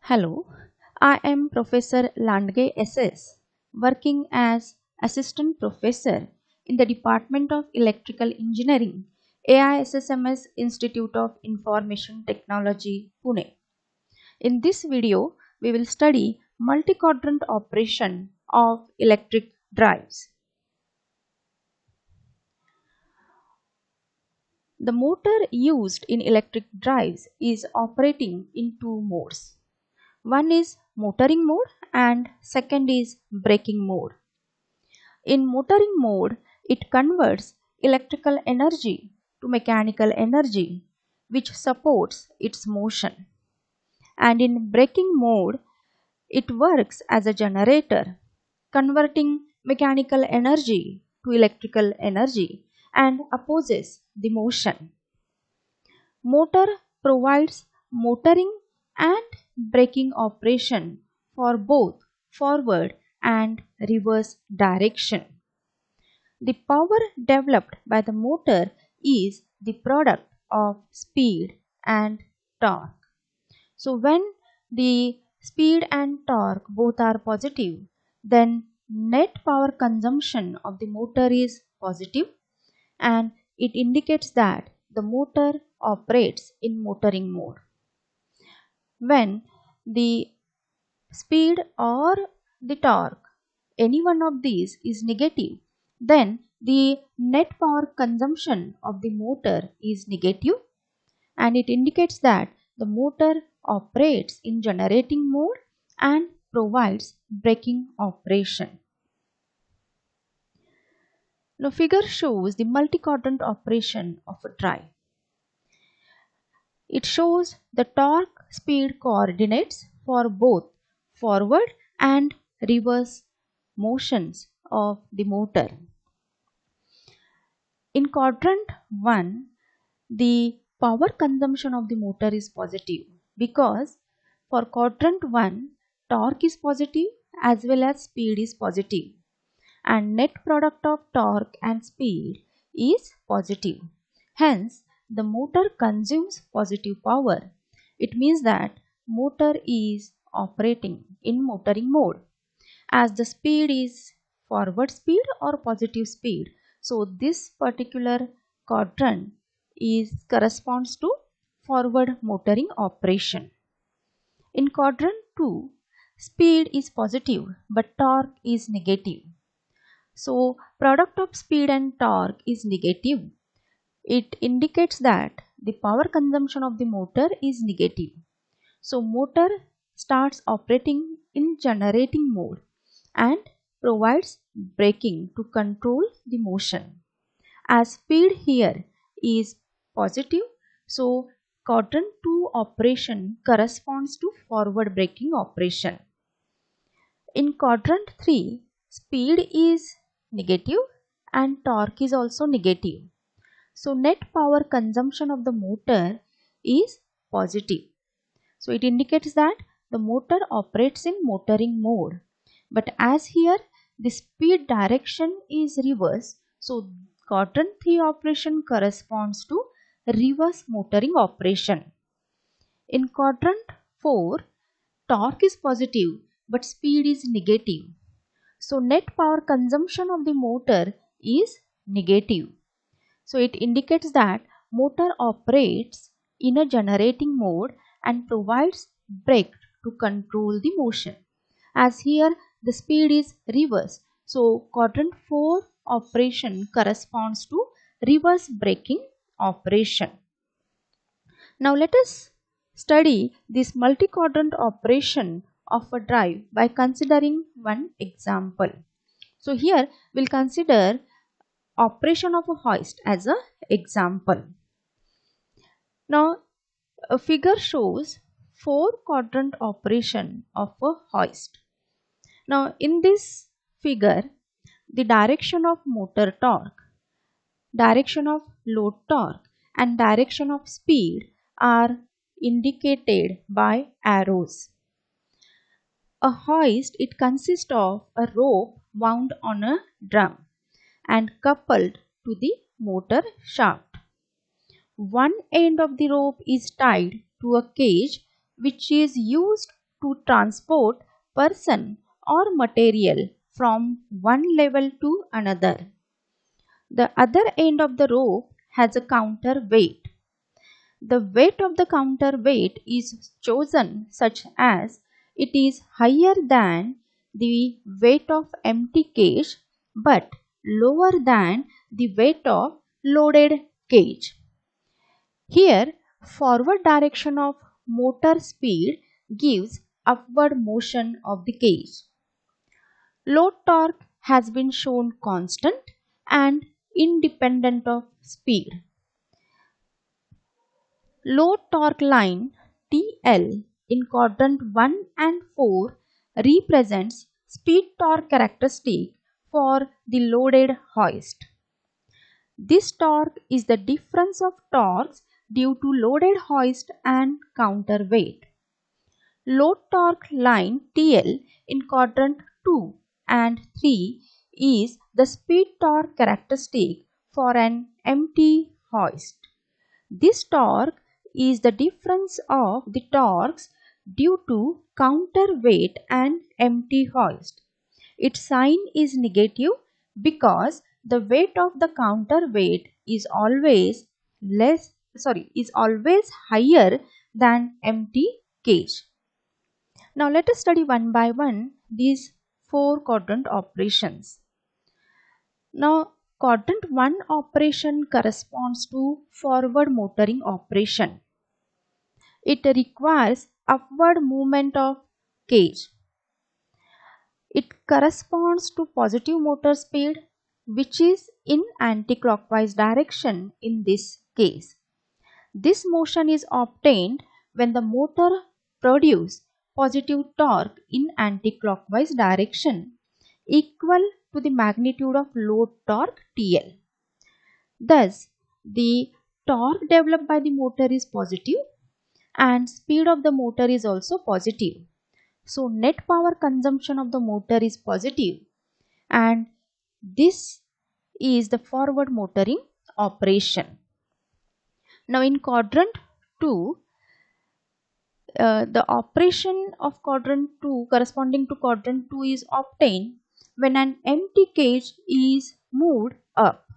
Hello, I am Professor Landge SS, working as Assistant Professor in the Department of Electrical Engineering, AISSMS Institute of Information Technology, Pune. In this video, we will study multi-quadrant operation of electric drives. The motor used in electric drives is operating in two modes. One is motoring mode and second is braking mode. In motoring mode, it converts electrical energy to mechanical energy, which supports its motion. And in braking mode, it works as a generator, converting mechanical energy to electrical energy and opposes the motion. Motor provides motoring and braking operation for both forward and reverse direction. The power developed by the motor is the product of speed and torque. So when the speed and torque both are positive, then net power consumption of the motor is positive, and it indicates that the motor operates in motoring mode. When the speed or the torque, any one of these is negative, then the net power consumption of the motor is negative, and it indicates that the motor operates in generating mode and provides braking operation. Now figure shows the multi-quadrant operation of a drive. It shows the torque speed coordinates for both forward and reverse motions of the motor. In quadrant 1, the power consumption of the motor is positive because for quadrant 1, torque is positive as well as speed is positive, and net product of torque and speed is positive. Hence, the motor consumes positive power. It means that motor is operating in motoring mode, as the speed is forward speed or positive speed. So this particular quadrant corresponds to forward motoring operation. In quadrant 2, speed is positive but torque is negative. So product of speed and torque is negative. It indicates that the power consumption of the motor is negative. So motor starts operating in generating mode and provides braking to control the motion. As speed here is positive, so quadrant 2 operation corresponds to forward braking operation. In quadrant 3, speed is negative and torque is also negative. So net power consumption of the motor is positive. So it indicates that the motor operates in motoring mode. But as here the speed direction is reverse, so quadrant 3 operation corresponds to reverse motoring operation. In quadrant 4, torque is positive but speed is negative. So net power consumption of the motor is negative. So it indicates that motor operates in a generating mode and provides brake to control the motion. As here the speed is reverse, so quadrant 4 operation corresponds to reverse braking operation. Now let us study this multi-quadrant operation of a drive by considering one example. So here we will consider operation of a hoist as an example. Now a figure shows 4-quadrant operation of a hoist. Now in this figure, the direction of motor torque, direction of load torque and direction of speed are indicated by arrows. A hoist, it consists of a rope wound on a drum and coupled to the motor shaft. One end of the rope is tied to a cage which is used to transport person or material from one level to another. The other end of the rope has a counterweight. The weight of the counterweight is chosen such as it is higher than the weight of empty cage but lower than the weight of loaded cage. Here, forward direction of motor speed gives upward motion of the cage. Load torque has been shown constant and independent of speed. Load torque line TL in quadrant 1 and 4 represents speed torque characteristic for the loaded hoist. This torque is the difference of torques due to loaded hoist and counterweight. Load torque line TL in quadrant 2 and 3 is the speed torque characteristic for an empty hoist. This torque is the difference of the torques due to counterweight and empty hoist. Its sign is negative because the weight of the counterweight is always higher than empty cage. Now let us study one by one these 4 quadrant operations. Now quadrant 1 operation corresponds to forward motoring operation. It requires upward movement of cage. It corresponds to positive motor speed which is in anti-clockwise direction in this case. This motion is obtained when the motor produces positive torque in anti-clockwise direction equal to the magnitude of load torque TL. Thus, the torque developed by the motor is positive and speed of the motor is also positive. So, net power consumption of the motor is positive and this is the forward motoring operation. Now, in quadrant 2, the operation of quadrant 2 corresponding to quadrant 2 is obtained when an empty cage is moved up.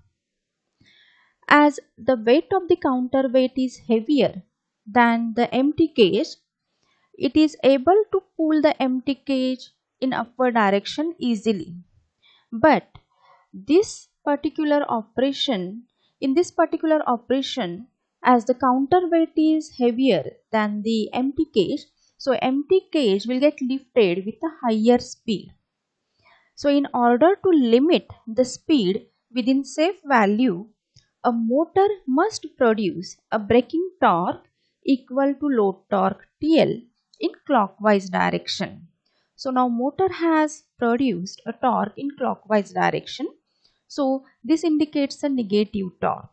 As the weight of the counterweight is heavier than the empty cage, it is able to pull the empty cage in upward direction easily. But in this particular operation, as the counterweight is heavier than the empty cage, so empty cage will get lifted with a higher speed. So in order to limit the speed within safe value, a motor must produce a braking torque equal to load torque TL in clockwise direction. So now motor has produced a torque in clockwise direction. So this indicates a negative torque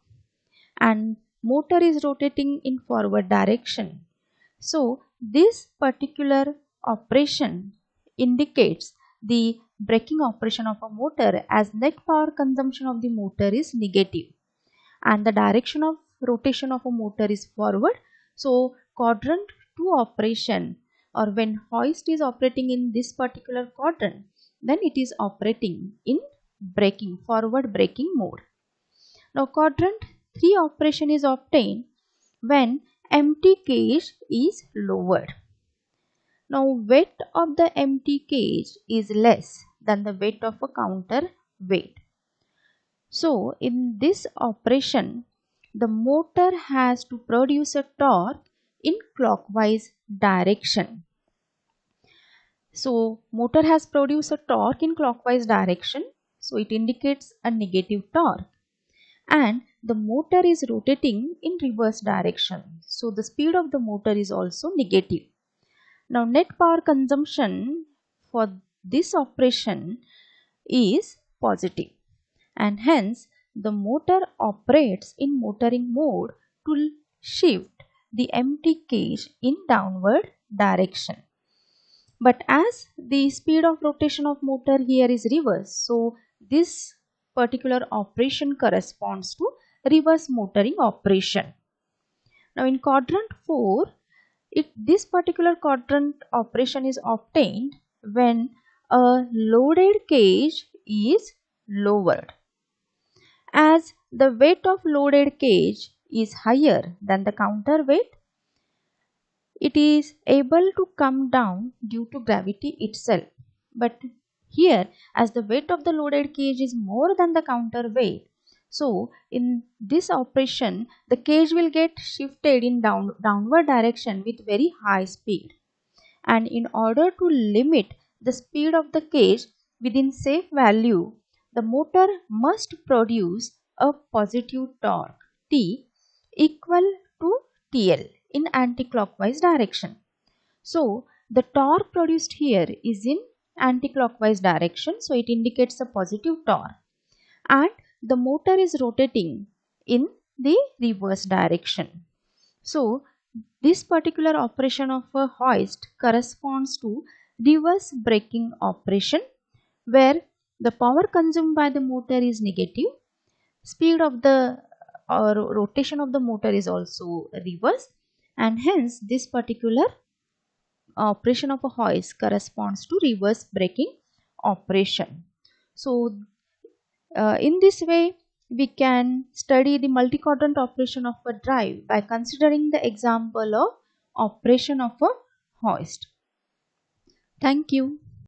and motor is rotating in forward direction. So this particular operation indicates the braking operation of a motor as net power consumption of the motor is negative and the direction of rotation of a motor is forward. So quadrant 2 operation, or when hoist is operating in this particular quadrant, then it is operating in forward braking mode. Now quadrant 3 operation is obtained when empty cage is lowered. Now weight of the empty cage is less than the weight of a counterweight. So in this operation, the motor has to produce a torque in clockwise direction. So motor has produced a torque in clockwise direction, so it indicates a negative torque. And the motor is rotating in reverse direction, so the speed of the motor is also negative. Now net power consumption for this operation is positive and hence the motor operates in motoring mode to shift the empty cage in downward direction. But as the speed of rotation of motor here is reverse, so this particular operation corresponds to reverse motoring operation. Now in quadrant 4, This particular quadrant operation is obtained when a loaded cage is lowered. As the weight of loaded cage is higher than the counterweight, it is able to come down due to gravity itself. But here, as the weight of the loaded cage is more than the counterweight, so in this operation, the cage will get shifted in downward direction with very high speed. And in order to limit the speed of the cage within safe value, the motor must produce a positive torque T equal to TL in anticlockwise direction. So the torque produced here is in anticlockwise direction, so it indicates a positive torque, and the motor is rotating in the reverse direction. So this particular operation of a hoist corresponds to reverse braking operation, where the power consumed by the motor is negative, speed of the rotation of the motor is also reverse, and hence this particular operation of a hoist corresponds to reverse braking operation. So in this way, we can study the multi-quadrant operation of a drive by considering the example of operation of a hoist. Thank you.